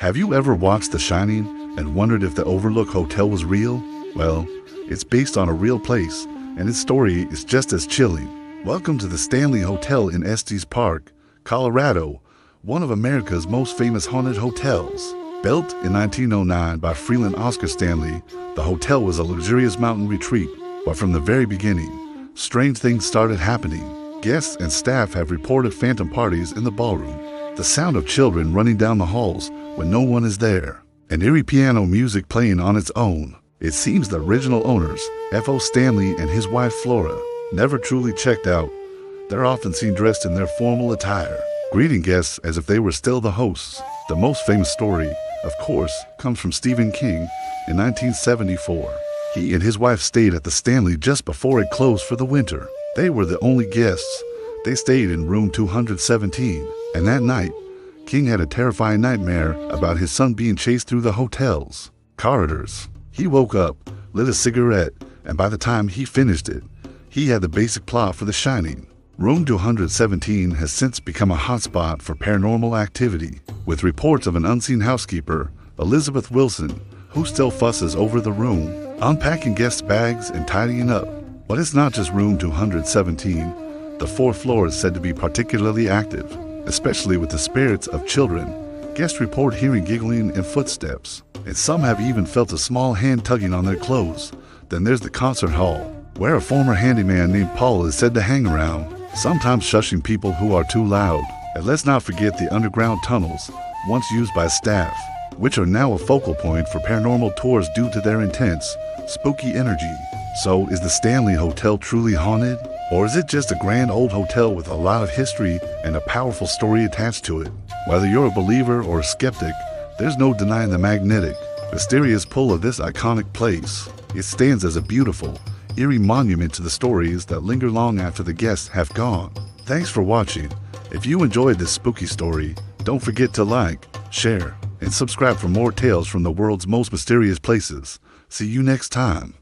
Have you ever watched The Shining and wondered if the Overlook Hotel was real? Well, it's based on a real place, and its story is just as chilling. Welcome to the Stanley Hotel in Estes Park, Colorado, one of America's most famous haunted hotels. Built in 1909 by Freeland Oscar Stanley, the hotel was a luxurious mountain retreat, but from the very beginning, strange things started happening. Guests and staff have reported phantom parties in the ballroom, the sound of children running down the halls when no one is there, and eerie piano music playing on its own. It seems the original owners, F.O. Stanley and his wife Flora, never truly checked out. They're often seen dressed in their formal attire, greeting guests as if they were still the hosts. The most famous story, of course, comes from Stephen King in 1974. He and his wife stayed at the Stanley just before it closed for the winter. They were the only guests. They stayed in room 217, and that night, King had a terrifying nightmare about his son being chased through the hotel's corridors. He woke up, lit a cigarette, and by the time he finished it, he had the basic plot for The Shining. Room 217 has since become a hotspot for paranormal activity, with reports of an unseen housekeeper, Elizabeth Wilson, who still fusses over the room, unpacking guests' bags and tidying up. But it's not just room 217. The fourth floor is said to be particularly active, especially with the spirits of children. Guests report hearing giggling and footsteps, and some have even felt a small hand tugging on their clothes. Then there's the concert hall, where a former handyman named Paul is said to hang around, sometimes shushing people who are too loud. And let's not forget the underground tunnels, once used by staff, which are now a focal point for paranormal tours due to their intense, spooky energy. So, is the Stanley Hotel truly haunted? Or is it just a grand old hotel with a lot of history and a powerful story attached to it? Whether you're a believer or a skeptic, there's no denying the magnetic, mysterious pull of this iconic place. It stands as a beautiful, eerie monument to the stories that linger long after the guests have gone. Thanks for watching. If you enjoyed this spooky story, don't forget to like, share, and subscribe for more tales from the world's most mysterious places. See you next time.